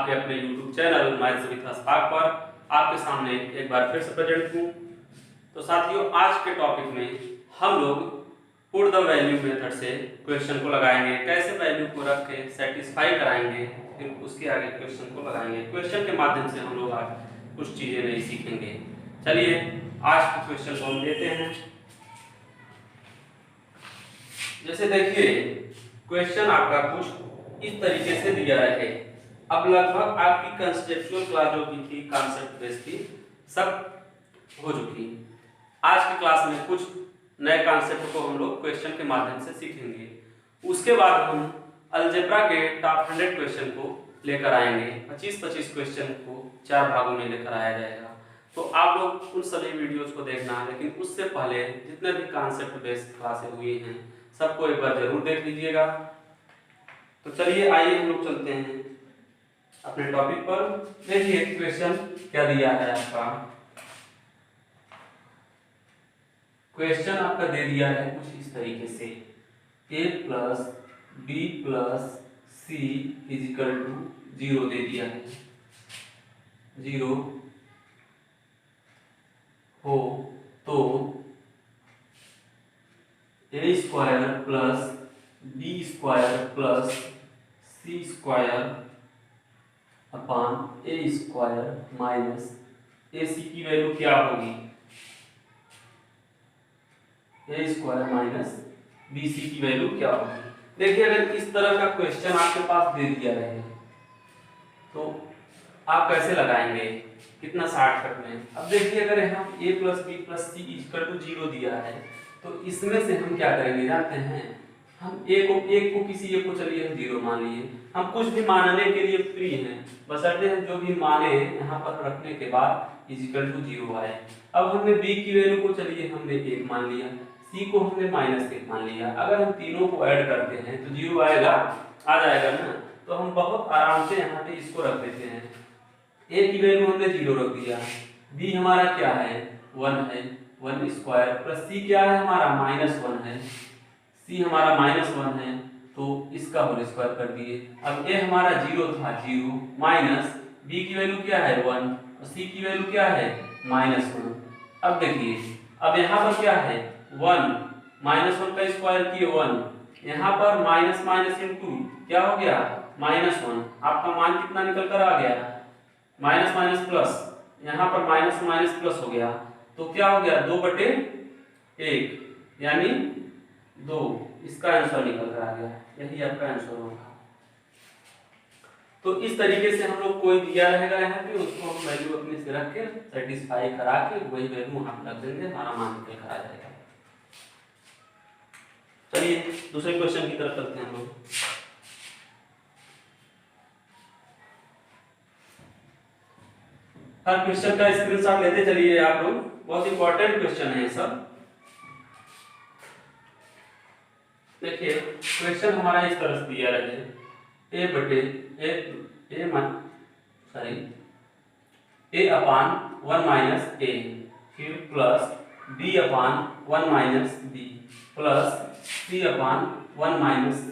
आपके अपने YouTube channel maths with अस्पाक पर आपके सामने एक बार फिर से प्रेजेंट हूँ। तो साथियों, आज के टॉपिक में हम लोग पुट द वैल्यू मेथड से क्वेश्चन को लगाएंगे, कैसे वैल्यू को रख के सेटिस्फाई कराएंगे, फिर उसके आगे क्वेश्चन को लगाएंगे। क्वेश्चन के माध्यम से हम लोग आज कुछ चीजें नई सीखेंगे। चलिए आज के क्वेश्चन को हम लेते हैं। जैसे देखिए, क्वेश्चन आपका कुछ इस तरीके से दिया है। अब लगभग आपकी कंसेप्चुअल क्लास जो भी थी, कॉन्सेप्ट बेस्ड थी, सब हो चुकी। आज की क्लास में कुछ नए कॉन्सेप्ट को हम लोग क्वेश्चन के माध्यम से सीखेंगे। उसके बाद हम अलजेब्रा के टॉप 100 क्वेश्चन को लेकर आएंगे। 25-25 क्वेश्चन को 4 भागों में लेकर आया जाएगा। तो आप लोग उन सभी वीडियोस को देखना, लेकिन उससे पहले जितने भी कॉन्सेप्ट बेस्ड क्लासें हुई हैं सबको एक बार जरूर देख लीजिएगा। तो चलिए आइए हम लोग चलते हैं अपने टॉपिक पर। देखिए क्वेश्चन क्या दिया है आपका। क्वेश्चन आपका दे दिया है कुछ इस तरीके से, a plus b plus c is equal to 0 दे दिया है। 0 हो तो a square plus b square plus c square upon a square minus a c की वैल्यू क्या होगी, a square minus b c की वैल्यू क्या होगी। देखिए अगर इस तरह का क्वेश्चन आपके पास दे दिया है तो आप कैसे लगाएंगे, कितना शॉर्टकट में। अब देखिए अगर यहाँ a plus b plus c equal to 0 दिया है तो इसमें से हम क्या करेंगे जानते हैं। हम एक को किसी एक को चलिए हम 0 मान लिए, हम कुछ भी मानने के लिए फ्री हैं, बशर्ते हम जो भी माने यहाँ पर रखने के बाद इक्वल टू 0 आए। अब हमने b की वैल्यू को चलिए हमने 1 मान लिया, c को हमने -1 मान लिया। अगर हम तीनों को ऐड करते हैं तो 0 आएगा, आ जाएगा ना। तो हम बहुत आराम से यहाँ पे इसको रख देते हैं। a की वैल्यू हमने 0 रख दिया, b हमारा क्या है 1 है, 1 स्क्वायर प्लस c क्या है हमारा -1 है, c हमारा -1 है तो इसका होल स्क्वायर कर दिए। अब a हमारा 0 था, 0 माइनस b की वैल्यू क्या है 1 और c की वैल्यू क्या है -1। अब देखिए अब यहाँ पर क्या है 1 -1 का स्क्वायर किए 1, यहाँ पर माइनस माइनस इनटू क्या हो गया -1। आपका मान कितना निकल कर आ गया माइनस माइनस प्लस, यहाँ पर माइनस माइनस प्लस हो गया तो क्या हो गया 2/1 यानी 2। इसका आंसर निकल कर आ गया, यही आपका आंसर होगा। तो इस तरीके से हम लोग कोई दिया रहेगा यहाँ पे, उसको हम वैल्यू अपने से रख के सेटिस्फाई करा के वही वैल्यू वहां पर रख देंगे, हमारा मान निकल कर आ जाएगा। चलिए दूसरे क्वेश्चन की तरफ चलते हैं हम लोग। हर क्वेश्चन का स्क्रीनशॉट लेते चलिए आप लोग, बहुत इंपॉर्टेंट क्वेश्चन है ये सब। देखिए क्वेश्चन हमारा इस तरह से दिया रहे, a अपान 1 माइनस a फिर plus b upon 1 minus b plus c upon 1 minus c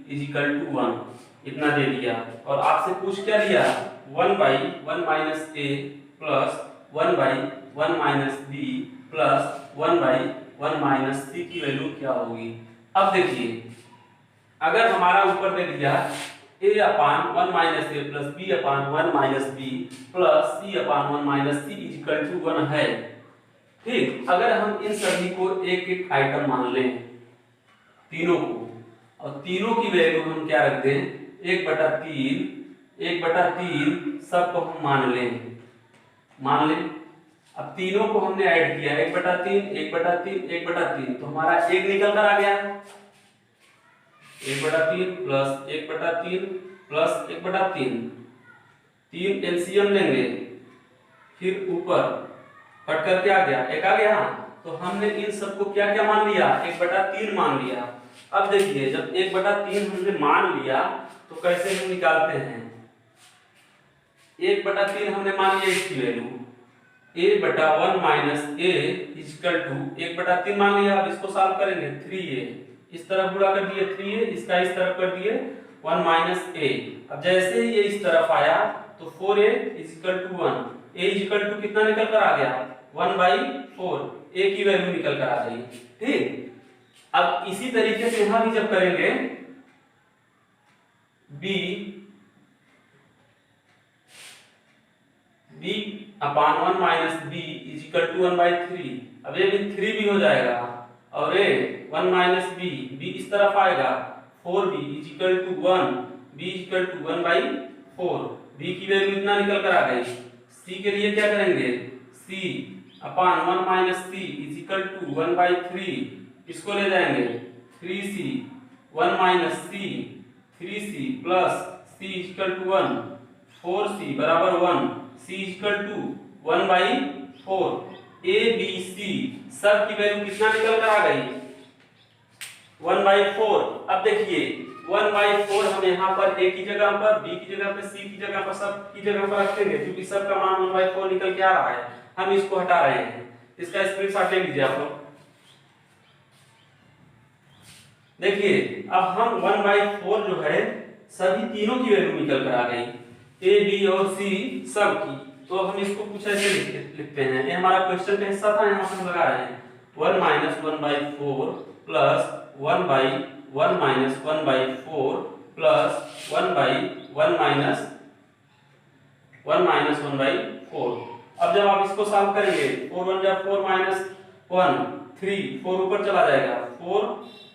equal to 1, इतना दे दिया। और आपसे पूछ क्या दिया 1/1 minus a plus 1/1 minus b plus 1/1 minus c की वैल्यू क्या होगी। अब देखिए अगर हमारा ऊपर दे दिया a upon 1 minus a plus b upon 1 minus b plus c upon 1 minus c equal to 1 है, ठीक। अगर हम इन सभी को एक एक आइटम मान लें तीनों को, और तीनों की वैल्यू हम क्या रख दें 1/3 सबको हम मान लें। अब तीनों को हमने ऐड किया 1/3 तो हमारा 1 निकल कर आ गया, 1/3 प्लस 1/3 प्लस 1/3, 3 एलसीएम लेंगे, फिर ऊपर कट करके आ गया 1 आ गया। तो हमने इन सबको क्या क्या मान लिया 1/3 मान लिया। अब देखिए जब 1/3 हमने मान लिया तो कैसे हम निकालते हैं, 1/3 हमने मान लिया इसकी value a/1 minus a equal to 1/3 मान लिया। अब इसको सॉल्व करेंगे 3a, इस तरफ गुणा कर दिए 3a, इसका इस तरफ कर दिए 1 माइनस ए। अब जैसे ही ये इस तरफ आया तो 4a equal to 1, a equal to कितना निकल कर आ गया 1/4, a की वैल्यू निकल कर आ गई। ठीक, अब इसी तरीके से यहां भी जब करेंगे b upon 1 minus b equal to 1/3। अब ये भी 3 भी हो जाएगा और ये 1 माइनस b इस तरफ आएगा 4b equal to 1, b equal to 1/4। b की वैल्यू इतना निकल कर आ गई। c के लिए क्या करेंगे c upon 1 minus c equal to 1/3, इसको ले जाएंगे 3c 1 minus c 3c plus c equal to 1, 4c बराबर 1, c equal to 1/4। a b c सब की वैल्यू कितना निकल कर आ गई 1/4। अब देखिए 1/4 हम यहाँ पर a की जगह पर, b की जगह पर, c की जगह पर, सब की जगह पर रखेंगे क्योंकि सब का मान 1/4 निकल के आ रहा है। हम इसको हटा रहे हैं, इसका स्क्रीनशॉट ले लीजिए आप लोग। देखिए अब हम 1/4 जो है सभी तीनों की वैल्यू निकल कर आ गई, ए बी और सी सब की। तो हम इसको कुछ ऐसे लिखते हैं, ये हमारा क्वेश्चन का हिस्सा था, यहाँ पर हम लगा रहे हैं 1 minus 1/4 plus 1/1 minus 1/4 plus 1/1 minus 1/4। अब जब आप इसको सॉल्व करेंगे 4 1 जा 4 माइनस 1 3, 4 ऊपर चला जाएगा 4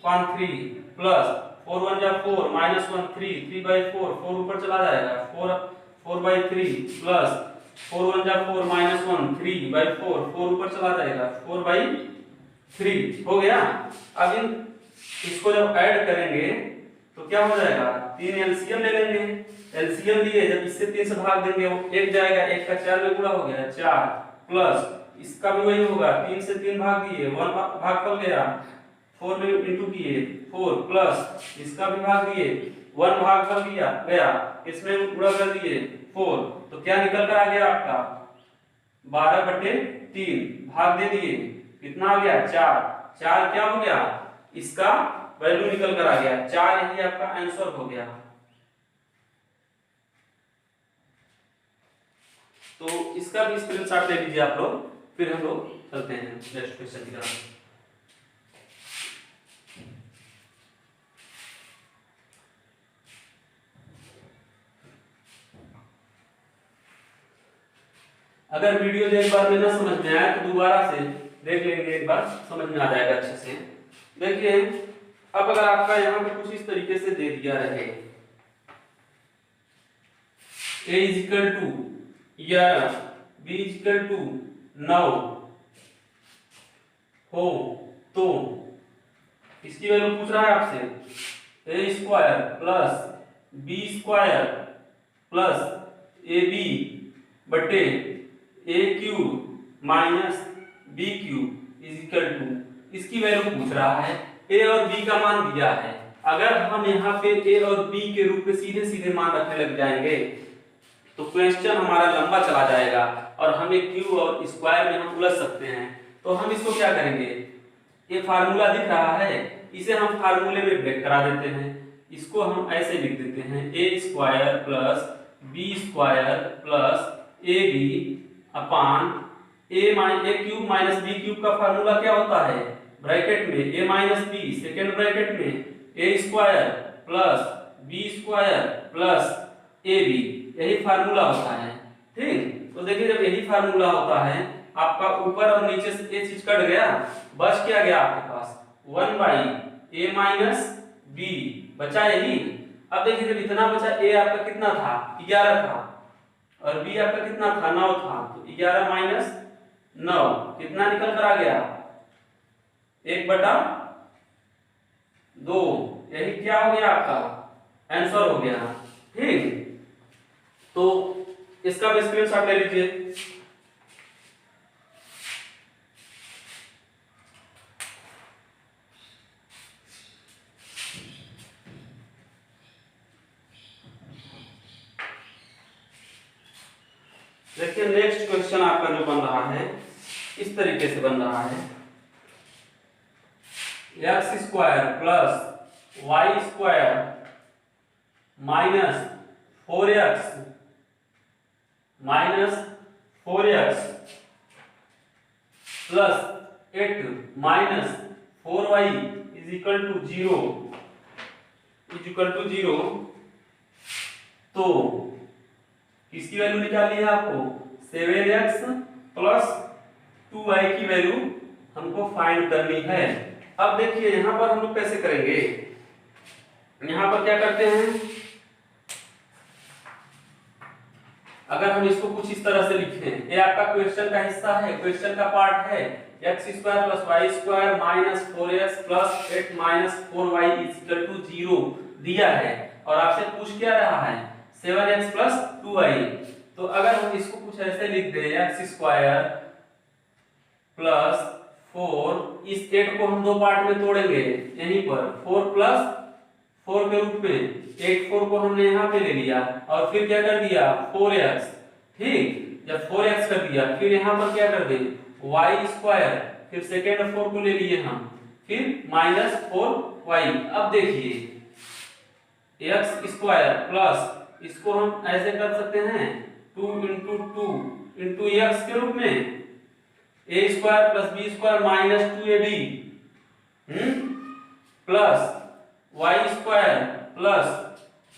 1 3 प्लस 4 1 जा 4 माइनस 1 3, 3/4, 4 ऊपर चला जाएगा 4/3 प्लस 4 1 जा 4 माइनस 1 3/4, 4 ऊपर चला जाएगा 4/3 हो गया। अब इसको जब ऐड करेंगे तो क्या हो जाएगा, 3 एलसीएम ले लेंगे। एलसीएम लिए जब इससे 3 से भाग देंगे वो 1 जाएगा, 1 का 4 में गुणा हो गया 4 प्लस इसका भी वही होगा, 3 से 3 भाग दिए 1 भागफल गया, 4 में इंटू किए 4 प्लस इसका भी भाग दिए 1 भागफल गया, इसमें गुणा कर दिए 4, तो क्या निकल कर आ गया आपका 12/3 भाग दे दिए, कितना आ गया 4, 4 क्या हो गया इसका वैल्यू निकल कर आ गया 4, यही आपका आंसर हो गया। तो इसका भी स्क्रीनशॉट ले लीजिए आप लोग, फिर हम लोग चलते हैं नेक्स्ट क्वेश्चन की तरफ। अगर वीडियो एक बार में ना समझ में आया तो दोबारा से देख लेंगे, एक बार समझ में आ जाएगा अच्छे से। देखिए अब अगर आपका यहाँ पे कुछ इस तरीके से दे दिया रहे a equal to 11 b equal to 9 हो तो इसकी वैल्यू पूछ रहा है आपसे a square plus b square plus ab बटे a cube minus b cube is equal to, इसकी वैल्यू पूछ रहा है। a और b का मान दिया है, अगर हम यहाँ पे a और b के रूप में सीधे सीधे मान रखने लग जाएंगे तो क्वेश्चन हमारा लंबा चला जाएगा और हमें क्यूब और स्क्वायर में हम उलझ सकते हैं। तो हम इसको क्या करेंगे, ये फार्मूला दिख रहा है, इसे हम फार्मूले में ब्रेक करा देते हैं, इसको हम ऐसे लिख देते हैं a square plus b square plus ab upon a cube minus b cube का फार्मूला क्या होता है, ब्रैकेट में a minus b, second bracket में a square plus b square plus ab, यही फार्मूला होता है। ठीक, तो देखिए जब यही फार्मूला होता है आपका ऊपर और नीचे से ये चीज कट गया, बच क्या गया आपके पास 1/a माइनस b बचा यही। अब देखिए जब इतना बचा, a आपका कितना था 11 था और b आपका कितना था 9 था, तो 11 माइनस 9 कितना निकल कर आ गया 1/2, यही क्या हो गया आपका आंसर हो गया। ठीक, तो इसका भी स्क्रीनशॉट ले लीजिए। देखिए नेक्स्ट क्वेश्चन आपका जो बन रहा है इस तरीके से बन रहा है, x square plus y square minus 4x plus 8 minus 4y is equal to 0 तो किसकी वैल्यू निकालनी है आपको? 7x प्लस 2y की वैल्यू हमको फाइंड करनी है। अब देखिए यहां पर हम लोग कैसे करेंगे, यहां पर क्या करते हैं, अगर हम इसको कुछ इस तरह से लिखें, ये आपका क्वेश्चन का हिस्सा है, क्वेश्चन का पार्ट है, x square plus y square minus 4x plus 8 minus 4y is equal to 0 दिया है और आपसे पूछ क्या रहा है 7x प्लस 2y। तो अगर हम इसको कुछ ऐसे लिख दें x स्क्वायर प्लस 4, इस 8 को हम दो पार्ट में तोड़ेंगे, यहीं पर 4 प्लस 4 के रूप में 8 4 को हमने यहाँ पे ले लिया और फिर क्या कर दिया 4x, ठीक, जब 4x कर दिया फिर यहाँ पर क्या कर दें y स्क्वायर, फिर सेकेंड 4 को ले लिए हम, फिर माइनस 4y। अब देखिए x स्क्वायर प्लस इसको हम ऐसे कर सकते हैं 2 इंटू 2 इंटू x के रूप में a square plus b square minus 2ab plus y square plus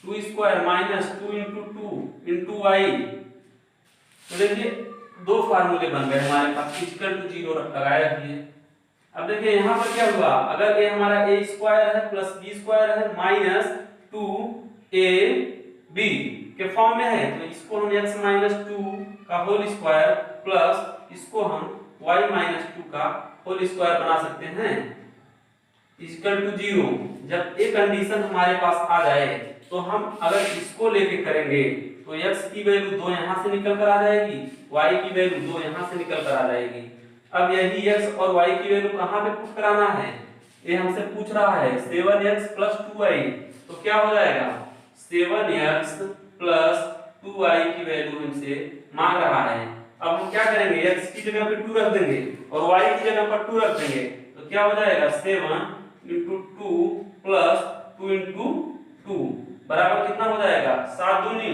2 square minus 2 into 2 into y। तो देखिए दो फार्मूले बन गए हमारे पास, इक्वल टू 0 लगाए रखिए। अब देखिए यहाँ पर क्या हुआ, अगर ये हमारा a स्क्वायर है प्लस b स्क्वायर है माइनस 2ab के फॉर्म में है, तो इसको हम x माइनस 2 का होल स्क्वायर प्लस इसको हम y माइनस 2 का होल स्क्वायर बना सकते हैं इक्वल टू 0। जब ये कंडीशन हमारे पास आ जाए तो हम अगर इसको लेके करेंगे तो x की वैल्यू 2 यहाँ से निकल कर आ जाएगी, y की वैल्यू 2 यहाँ से निकल कर आ जाएगी। अब यही x और y की वैल्यू कहाँ पे पुट कराना है, ये हमसे पूछ रहा है 7x प्लस 2y। तो क्या हो जाएगा 7x प्लस 2y की वैल्यू हमसे मांग रहा है। अब हम क्या करेंगे, x की जगह पे 2 रख देंगे और y की जगह पर 2 रख देंगे, तो क्या हो जाएगा 7 इंटू 2 प्लस 2 इंटू 2 बराबर कितना हो जाएगा 7 दूनी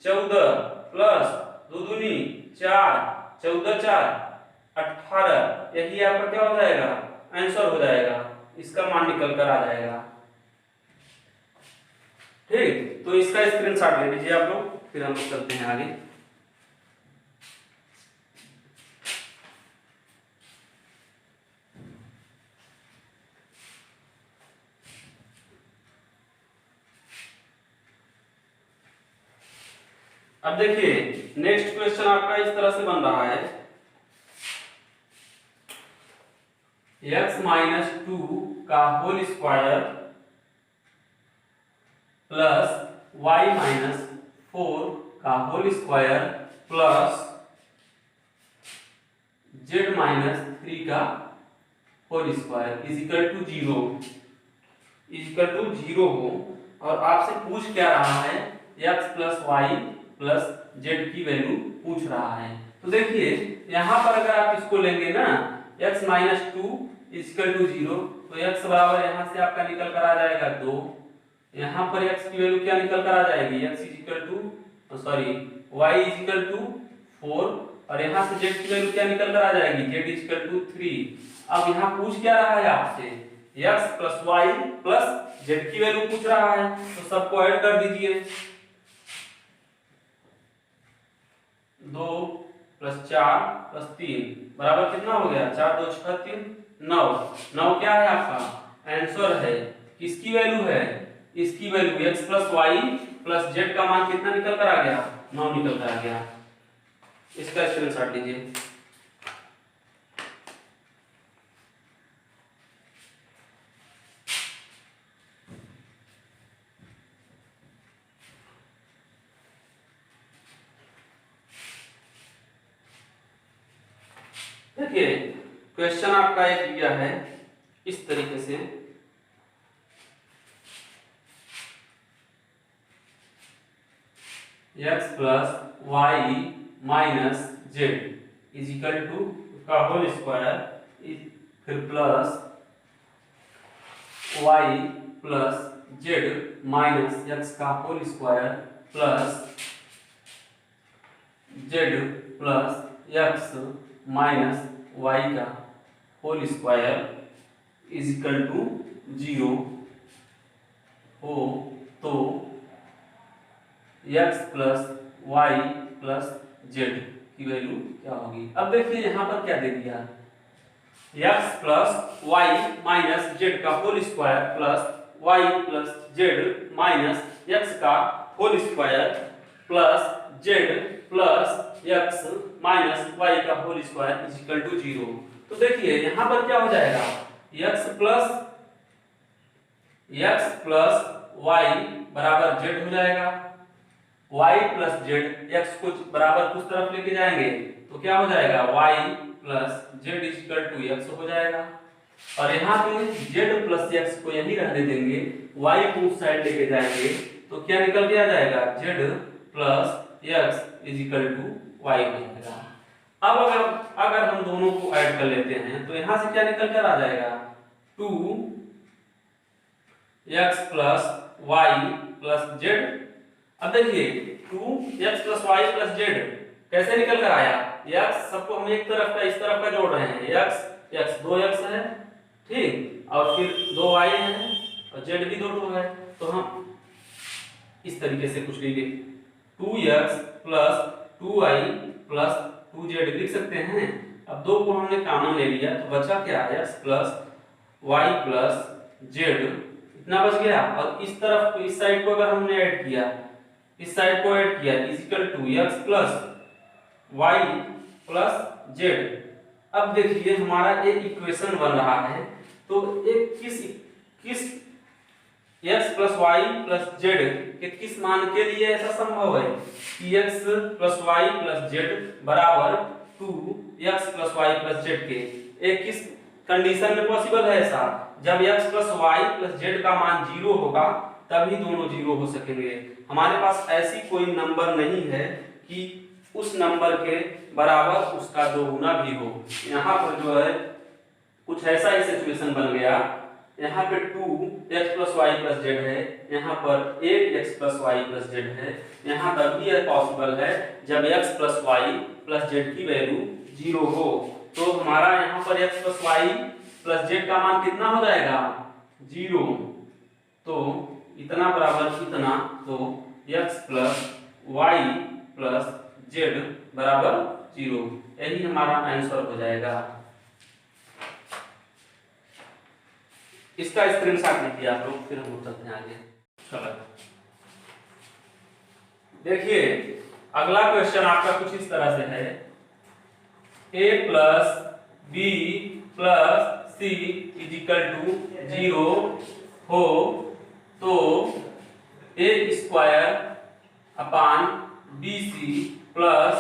14 प्लस 2 दूनी 4, 14 4 18। यही आपका क्या हो जाएगा आंसर हो जाएगा, इसका मान निकल कर आ जाएगा। ठीक, तो इसका स्क्रीनशॉट ले लीजिए आप लोग, फिर हम लोग चलते हैं आगे। अब देखिए नेक्स्ट क्वेश्चन आपका इस तरह से बन रहा है, x माइनस 2 का whole square plus y minus 4 का whole square plus z minus 3 का whole square is equal to 0 हो, और आपसे पूछ क्या रहा है x plus y plus z की वैल्यू पूछ रहा है। तो देखिए यहाँ पर अगर आप इसको लेंगे ना x माइनस 2 इक्वल टू 0, तो x बराबर यहाँ से आपका निकल कर आ जाएगा 2, यहाँ पर x की वैल्यू क्या निकल कर आ जाएगी x equal to sorry y equal to 4, और यहाँ से z की वैल्यू क्या निकल कर आ जाएगी z इक्वल टू 3। अब यहाँ पूछ क्या रहा है आपसे x plus y plus z की वैल्यू पूछ रहा है, तो सबको ऐड कर दीजिए, 2 प्लस 4 प्लस 3 बराबर कितना हो गया 4 2 6 3 9। 9 क्या है आपका आंसर है, किसकी वैल्यू है, इसकी value x plus y plus z का मान कितना निकल कर आ गया 9 निकल कर आ गया। इसका स्क्रीनशॉट लीजिए। देखिए क्वेश्चन आपका एक दिया है इस तरीके से, x plus y minus z is equal to का होल स्क्वायर फिर plus y plus z minus x का whole square plus z plus x minus y का whole square is equal to 0 हो तो x plus y plus z की value क्या होगी। अब देखिए यहाँ पर क्या दे दिया, x plus y minus z का whole square plus y plus z minus x का whole square plus z plus x minus y का whole square is equal to 0। तो देखिए यहाँ पर क्या हो जाएगा, x प्लस वाई बराबर जेड हो जाएगा, y प्लस जेड x को बराबर कुछ तरफ लेके जाएंगे तो क्या हो जाएगा, y plus z is equal to x हो जाएगा। और यहाँ पे z प्लस x को यही रहने देंगे, y को उस साइड लेके जाएंगे तो क्या निकल के आ जाएगा, z plus x is equal to y हो जाएगा। अब अगर हम दोनों को ऐड कर लेते हैं तो यहाँ से क्या निकल कर आ जाएगा, 2x plus y plus z. अब देखिए 2x plus y plus Z कैसे निकल कर आया, x सबको हम एक तरफ का इस तरफ का जोड़ रहे हैं, x 2x है ठीक, और फिर 2y है और z भी 2 है, तो हम इस तरीके से कुछ लेंगे 2x plus 2y plus 2z लिख सकते हैं। अब 2 को हमने कॉमन ले लिया तो बचा क्या, x plus y plus z इतना बच गया। और इस तरफ इस साइड को अगर हमने ऐड किया, इस साइड को ऐड किया is equal to x plus y plus z. अब देखिए हमारा एक इक्वेशन बन रहा है, तो एक किस x plus y plus z के किस मान के लिए ऐसा संभव है कि x plus y plus z बराबर 2x plus y plus z के, एक किस कंडीशन में पॉसिबल है ऐसा, जब x plus y plus z का मान 0 होगा तभी दोनों 0 हो सकेंगे। हमारे पास ऐसी कोई नंबर नहीं है कि उस नंबर के बराबर उसका 2 गुना भी हो। यहाँ पर जो है कुछ ऐसा ही सिचुएशन बन गया, यहाँ पे 2x plus y plus Z है, यहाँ पर 8x plus y plus Z है। यहाँ तभी यह पॉसिबल है जब x plus y plus z की वैल्यू 0 हो। तो हमारा यहाँ पर x plus y plus z का मान कितना हो जाएगा, 0। तो इतना बराबर इतना, तो x plus y plus z बराबर 0, यही हमारा आंसर हो जाएगा। इसका स्क्रीनशॉट लीजिए आप लोग, फिर हम चलते हैं आगे। चलो देखिए अगला क्वेश्चन आपका कुछ इस तरह से है, a plus b plus c is equal to 0 हो तो a square upon b c plus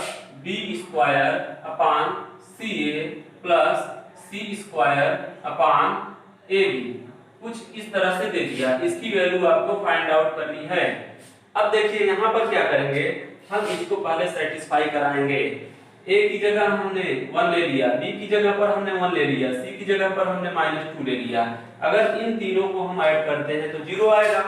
b square upon c a plus c square upon a b, कुछ इस तरह से दे दिया। इसकी वैल्यू आपको फाइंड आउट करनी है। अब देखिए यहाँ पर क्या करेंगे, हम इसको पहले सेटिस्फाई कराएंगे। a की जगह हमने 1 ले लिया, b की जगह पर हमने 1 ले लिया, c की जगह पर हमने -2 ले लिया। अगर इन तीनों को हम ऐड करते हैं तो 0 आएगा।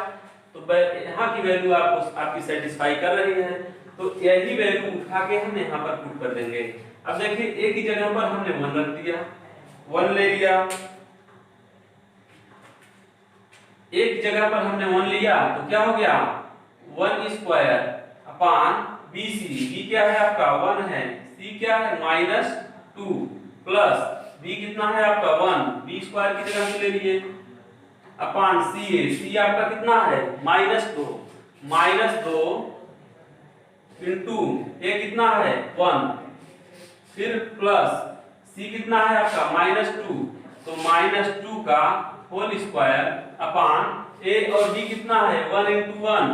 तो यहाँ की वैल्यू आपकी सेटिस्फाई कर रही है, तो यही वैल्यू उठा के हम यहाँ पर पुट कर देंगे। अब देखिए a की जगह पर हमने 1 रख दिया, 1 ले लिया, a की जगह पर हमने 1 लिया तो क्या हो गया, 1 square upon b c, b क्या है आपका 1 है, सी क्या है -2 प्लस बी कितना है आपका 1, बी स्क्वायर की जगह ले लिए अपान सी ए, सी आपका कितना है -2 इंटू ए कितना है 1, फिर प्लस सी कितना है आपका -2, तो -2 का होल स्क्वायर अपान ए और बी कितना है 1 इंटू 1।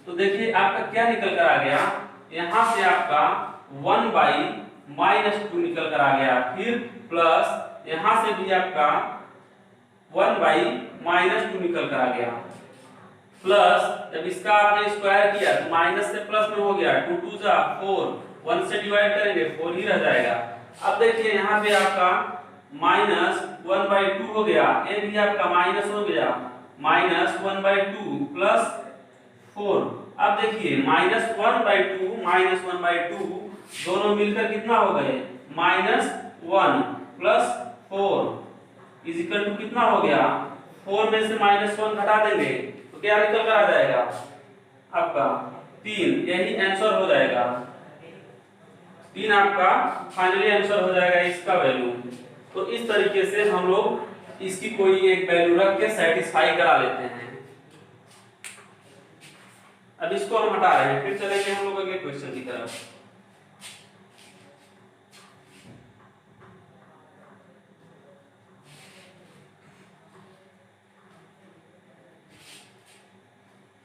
तो देखिए आपका क्या निकल कर आ गया, यहाँ से आपका 1/-2 निकल कर आ गया, फिर प्लस यहाँ से भी आपका 1/-2 निकल कर आ गया, प्लस जब इसका आपने स्क्वायर किया तो माइनस से प्लस में हो गया, 2 2 जा 4, 1 से डिवाइड करेंगे 4 ही रह जाएगा। अब देखिए यहाँ पे आपका -1/2 हो गया, ये भी आपका माइनस हो गया, -1/2 प्लस 4। अब देखिए -1/2 दोनों मिलकर कितना हो गए, -1 प्लस 4 इज इक्वल टू कितना हो गया, 4 में से -1 घटा देंगे तो क्या निकल कर आ जाएगा आपका 3। यही आंसर हो जाएगा 3, आपका फाइनली आंसर हो जाएगा इसका वैल्यू। तो इस तरीके से हम लोग इसकी कोई एक वैल्यू रख के सेटिस्फाई करा लेते हैं। अब इसको हम हटा रहे हैं, फिर चलेंगे हम लोग अगले क्वेश्चन की तरफ।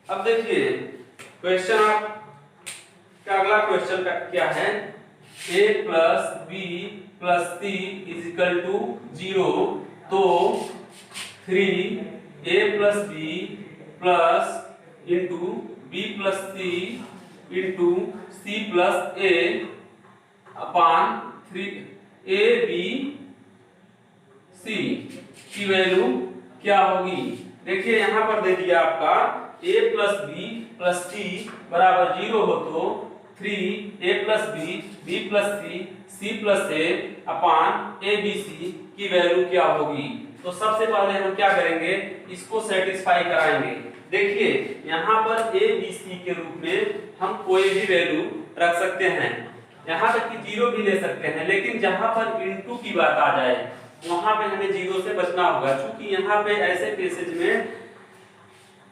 अब देखिए क्वेश्चन का अगला क्वेश्चन का क्या है, a plus b plus c is equal to 0। तो 3a plus b plus into b plus c into c plus a upon 3a b c की वैल्यू क्या होगी। देखिए यहाँ पर दे दिया आपका a plus b plus c बराबर 0 हो तो 3a plus b b plus c plus a upon a b c की वैल्यू क्या होगी। तो सबसे पहले हम क्या करेंगे, इसको सेटिस्फाई कराएंगे। देखिए यहाँ पर ए बी सी के रूप में हम कोई भी वैल्यू रख सकते हैं, यहाँ तक कि 0 भी ले सकते हैं, लेकिन जहाँ पर इनटू की बात आ जाए वहां पे हमें 0 से बचना होगा, क्योंकि यहाँ पे ऐसे केसेज में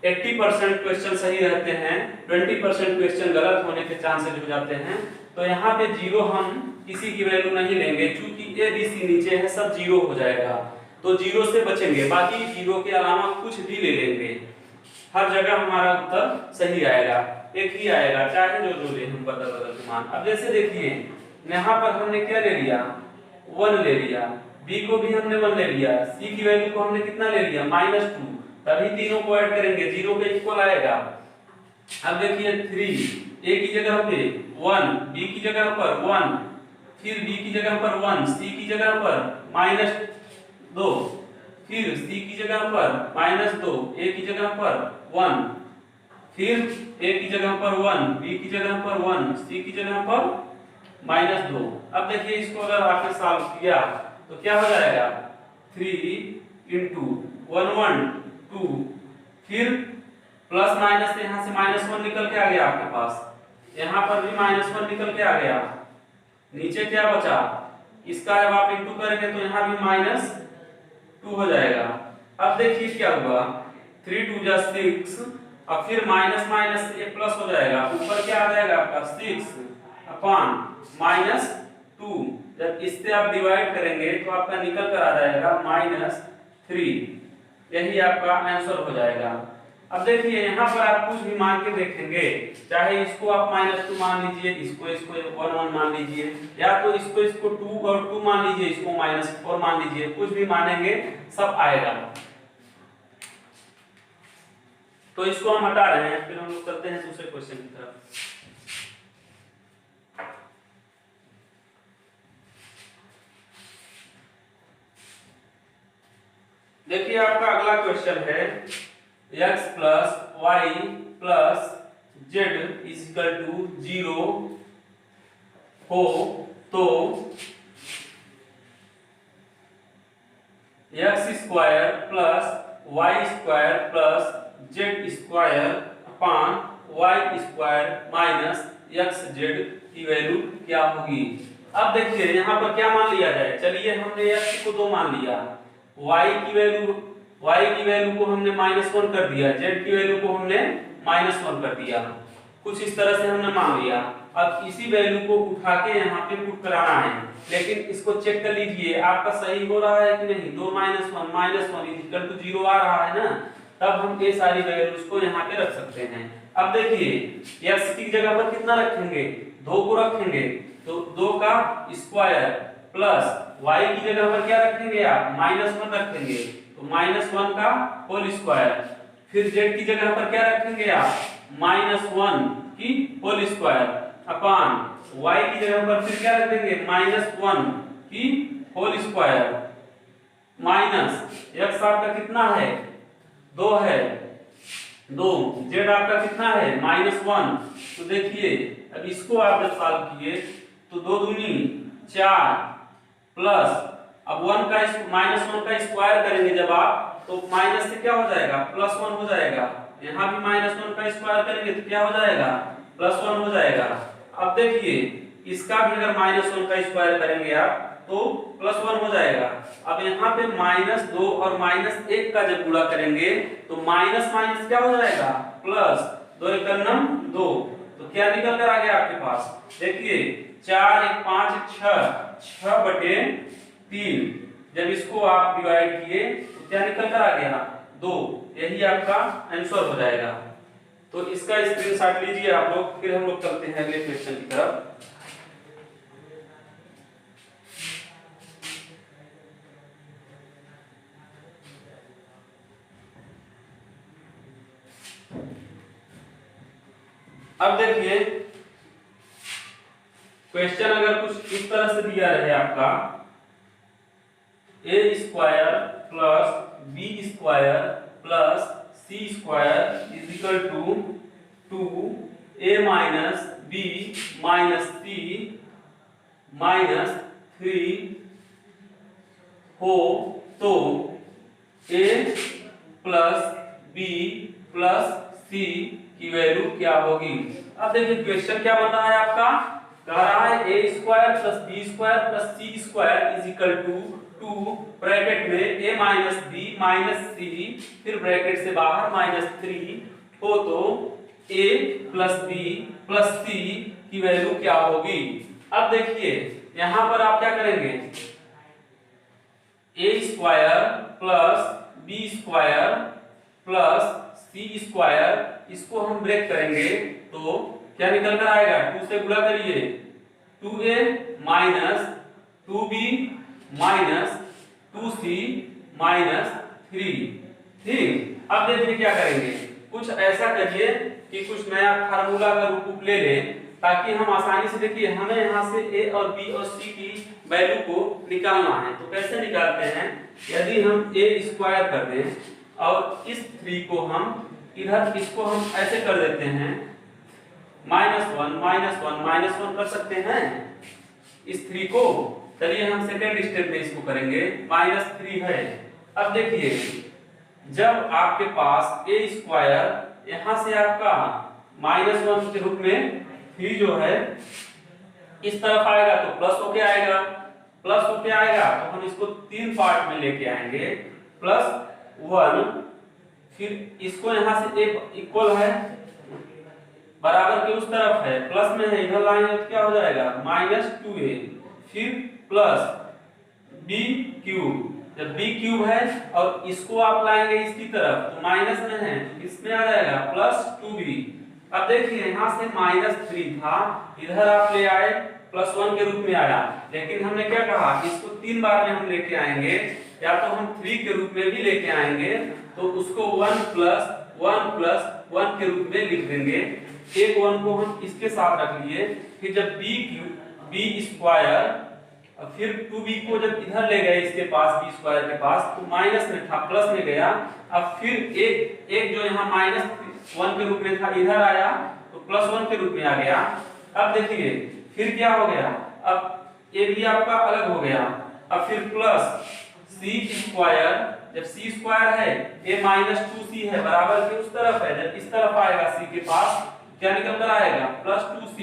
80% क्वेश्चन सही रहते हैं, 20% क्वेश्चन गलत होने के चांसेस हो जाते हैं। तो यहाँ पे 0 हम किसी की वैल्यू नहीं लेंगे, क्योंकि ए बी सी नीचे है, सब 0 हो जाएगा। तो 0 से बचेंगे, बाकी 0 के अलावा कुछ भी ले लेंगे, हर जगह हमारा उत्तर सही आएगा, एक ही आएगा, चाहे जो ले हम बदल बदल मान। अब जैसे देखिए यहाँ पर हमने क्या ले लिया, 1 ले लिया, b को भी हमने 1 ले लिया, c की वैल्यू को हमने कितना ले लिया, -2, तभी तीनों को ऐड करेंगे 0 के इक्वल आएगा। अब देखिए 3 a की जगह पे 1, b की जगह पर 1, फिर b की जगह पर 1, c की जगह पर -2, फिर c की जगह पर -2, a की जगह पर 1, फिर a की जगह पर 1, b की जगह पर 1, c की जगह पर -2। अब देखिए इसको अगर आपने सॉल्व किया तो क्या हो जाएगा, 3 इंटू 1 1 2, फिर प्लस माइनस से यहाँ से -1 निकल के आ गया आपके पास, यहाँ पर भी -1 निकल के आ गया, नीचे क्या बचा, इसका जब आप इंटू करेंगे तो यहाँ भी -2 हो जाएगा। अब देखिए क्या हुआ, 3 2 जा 6, और फिर माइनस माइनस से प्लस हो जाएगा, ऊपर क्या आ जाएगा आपका 6 अपान -2। जब इससे आप डिवाइड करेंगे तो आपका निकल कर आ जाएगा -3, यही आपका आंसर हो जाएगा। अब देखिए यहाँ पर आप कुछ भी मान के देखेंगे, चाहे इसको आप -2 मान लीजिए, इसको 1 1 मान लीजिए, या तो इसको 2 और 2 मान लीजिए, इसको -4 मान लीजिए, कुछ भी मानेंगे सब आएगा। तो इसको हम हटा रहे हैं, फिर हम लोग चलते हैं दूसरे क्वेश्चन की तरफ। देखिए आपका अगला क्वेश्चन है x plus y plus z is equal to 0 हो तो x square plus y square plus z square upon y square minus x z की वैल्यू क्या होगी। अब देखिए यहाँ पर क्या मान लिया जाए, चलिए हमने x को 2 मान लिया, y की वैल्यू को हमने -1 कर दिया, z की वैल्यू को हमने -1 कर दिया, कुछ इस तरह से हमने मान लिया। अब इसी वैल्यू को उठा के यहाँ पे पुट कराना है, लेकिन इसको चेक कर लीजिए आपका सही हो रहा है कि नहीं। 2 -1 इक्वल टू 0 आ रहा है ना, तब हम ये सारी वैल्यूज को यहाँ पे रख सकते हैं। अब देखिए x की जगह पर कितना रखेंगे, 2 को रखेंगे, तो 2 का स्क्वायर प्लस y की जगह पर क्या रखेंगे आप, -1 रखेंगे, तो -1 का होल स्क्वायर, फिर z की जगह पर क्या रखेंगे आप, -1 की होल स्क्वायर अपान y की जगह पर फिर क्या रख देंगे, -1 की होल स्क्वायर माइनस x आपका कितना है 2 है, 2 z आपका कितना है -1। तो देखिए अब इसको आप जब सॉल्व किए तो 2 दूनी 4 प्लस अब 1 का -1 का स्क्वायर करेंगे जब आप तो माइनस से क्या हो जाएगा +1 हो जाएगा। यहाँ भी -1 का स्क्वायर करेंगे तो क्या हो जाएगा +1 हो जाएगा। अब देखिए इसका भी अगर -1 का स्क्वायर करेंगे आप तो +1 हो जाएगा। अब यहाँ पे -2 और -1 का जब गुणा करेंगे तो माइनस माइनस क्या हो जाएगा प्लस, 2 एक 2। तो क्या निकल कर आ गया आपके पास देखिए 4 1 5 1 6/3। जब इसको आप डिवाइड किए तो क्या निकल कर आ गया 2। यही आपका आंसर हो जाएगा। तो इसका स्क्रीनशॉट लीजिए आप लोग, फिर हम लोग चलते हैं अगले क्वेश्चन की तरफ। अब देखिए क्वेश्चन अगर कुछ इस तरह से दिया रहे आपका a square plus b square plus c square is equal to 2a minus b minus c minus 3 हो तो a plus b plus c की वैल्यू क्या होगी। अब देखिए क्वेश्चन क्या बन रहा है आपका, कह रहा है a square plus b square plus c square is equal to 2 bracket में a minus b minus c फिर ब्रैकेट से बाहर -3 हो तो a plus b plus c की वैल्यू क्या होगी। अब देखिए यहां पर आप क्या करेंगे a square plus b square plus c square इसको हम ब्रेक करेंगे तो क्या निकल कर आएगा 2 से गुणा करिए 2a minus 2b minus 2c minus 3। ठीक, अब देखिए क्या करेंगे, कुछ ऐसा करिए कि कुछ नया फार्मूला का रूप ले ले ताकि हम आसानी से देखिए हमें यहाँ से a और b और c की वैल्यू को निकालना है। तो कैसे निकालते हैं, यदि हम a स्क्वायर कर दें और इस 3 को हम इधर इसको हम ऐसे कर देते हैं -1 कर सकते हैं इस 3 को। चलिए हम सेकेंड स्टेप में इसको करेंगे -3 है। अब देखिए जब आपके पास a स्क्वायर यहां से आपका -1 के रूप में 3 जो है इस तरफ आएगा तो प्लस होके आएगा, तो हम इसको 3 पार्ट में लेके आएंगे +1 फिर इसको यहां से एक इक्वल है बराबर के उस तरफ है प्लस में है इधर लाएंगे तो क्या हो जाएगा -2a फिर प्लस b क्यूब, जब b क्यूब है और इसको आप लाएंगे इसकी तरफ तो माइनस में है इसमें आ जाएगा +2b। अब देखिए यहां से -3 था इधर आप ले आए +1 के रूप में आया, लेकिन हमने क्या कहा इसको 3 बार में हम लेके आएंगे या तो हम 3 के रूप में भी लेके आएंगे तो उसको 1 + 1 के रूप में लिख देंगे। एक 1 को हम इसके साथ रख लिए, फिर जब b स्क्वायर फिर 2b को जब इधर ले गए इसके पास b स्क्वायर के पास तो माइनस में था प्लस में गया। अब फिर एक जो यहाँ -1 के रूप में था इधर आया तो +1 के रूप में आ गया। अब देखिए फिर क्या हो गया, अब ये भी आपका अलग हो गया। अब फिर प्लस c स्क्वायर, जब c स्क्वायर है a -2c है बराबर के उस तरफ है, जब इस तरफ आएगा c के पास क्या निकल कर आएगा +2c।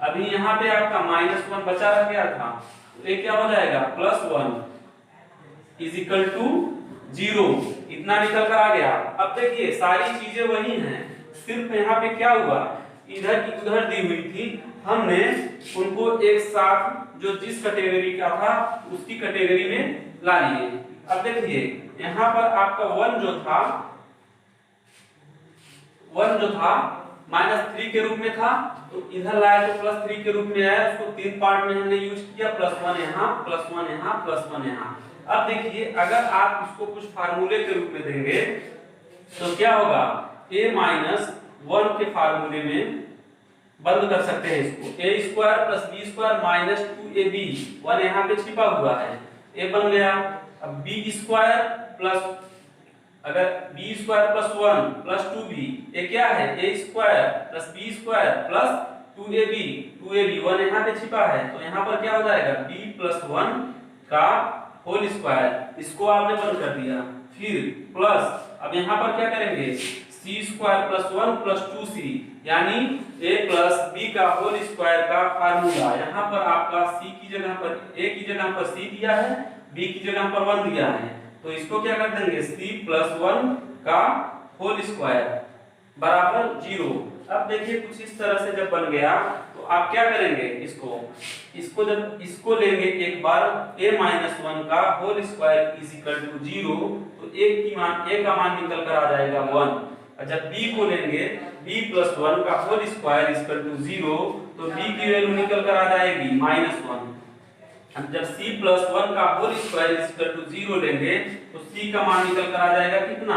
अभी यहाँ पे आपका -1 बचा रह गया था तो ये क्या हो जाएगा +1 इज इक्वल टू 0, इतना निकल कर आ गया। अब देखिए सारी चीजें वही हैं, सिर्फ यहाँ पे क्या हुआ इधर की उधर दी हुई थी, हमने उनको एक साथ जो जिस कैटेगरी का था उसकी कैटेगरी में ला लिए। अब देखिए यहाँ पर आपका 1 जो था -3 के रूप में था तो इधर लाया तो +3 के रूप में आया, उसको 3 पार्ट में हमने यूज किया +1 यहाँ +1 यहाँ +1 यहाँ। अब देखिए अगर आप इसको कुछ फार्मूले के रूप में देंगे तो क्या होगा a-1 के फार्मूले में बंद कर सकते हैं इसको, a² + b² -2ab, 1 यहाँ पे छिपा हुआ है, a बन गया। अब b² + अगर B square plus 1 plus 2b, ये क्या है a square plus b square plus 2ab, 2ab 1 यहाँ पे छिपा है तो यहाँ पर क्या हो जाएगा b प्लस 1 का होल स्क्वायर, इसको आपने बंद कर दिया। फिर प्लस अब यहाँ पर क्या करेंगे सी स्क्वायर प्लस 1 प्लस 2c, यानी a प्लस b का होल स्क्वायर का फार्मूला। यहाँ पर आपका c की जगह पर a की जगह पर c दिया है, b की जगह पर 1 दिया है, तो इसको क्या कर देंगे c प्लस 1 का होल स्क्वायर बराबर 0। अब देखिए कुछ इस तरह से जब बन गया तो आप क्या करेंगे इसको जब इसको लेंगे एक बार a माइनस 1 का whole square is equal to 0, तो a का मान निकल कर आ जाएगा 1। और जब b को लेंगे b प्लस 1 का whole square is equal to 0, तो b की वैल्यू निकल कर आ जाएगी -1। अब जब c प्लस 1 का whole square is equal to 0 लेंगे तो c का मान निकल कर आ जाएगा कितना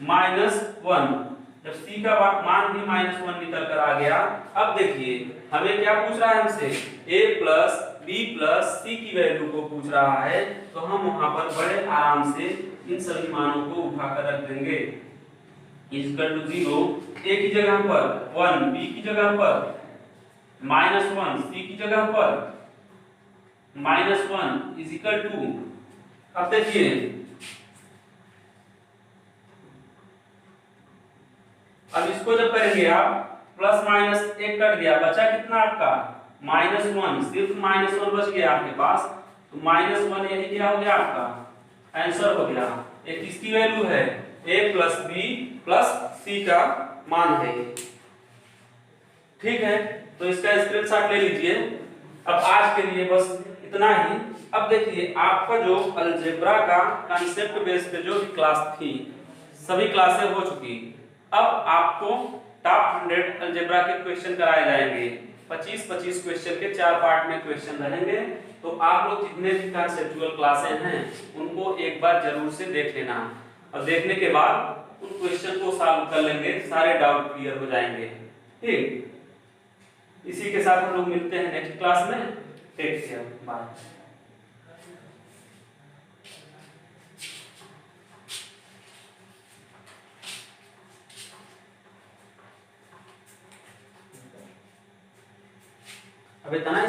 -1। जब c का मान भी -1 निकल कर आ गया, अब देखिए हमें क्या पूछ रहा है हमसे a plus b plus c की वैल्यू को पूछ रहा है, तो हम वहां पर बड़े आराम से इन सभी मानों को उठाकर रख देंगे इज इक्वल टू 0, a की जगह पर 1, b की जगह पर -1, c की जगह पर -1 इज इक्वल टू, अब देखिए अब इसको जब करेंगे आप प्लस माइनस एक कट गया, बचा कितना आपका -1, सिर्फ -1 बच गया आपके पास, तो -1 यही क्या हो गया आपका आंसर हो गया। ये किसकी वैल्यू है a plus b plus c का मान है। ठीक है, तो इसका स्क्रीनशॉट ले लीजिए। अब आज के लिए बस इतना ही। अब देखिए आपका जो अलजेब्रा का कांसेप्ट बेस पे जो भी क्लास थी सभी क्लासें हो चुकी। अब आपको टॉप 100 अलजेब्रा के क्वेश्चन कराए जाएंगे, 25-25 क्वेश्चन के 4 पार्ट में क्वेश्चन रहेंगे। तो आप लोग जितने भी कांसेप्चुअल क्लासें हैं उनको एक बार जरूर से देख लेना, और देखने के बाद उन क्वेश्चन को सॉल्व कर लेंगे, सारे डाउट क्लियर हो जाएंगे। ठीक, इसी के साथ हम लोग मिलते हैं नेक्स्ट क्लास में। Take care, bye. अब इतना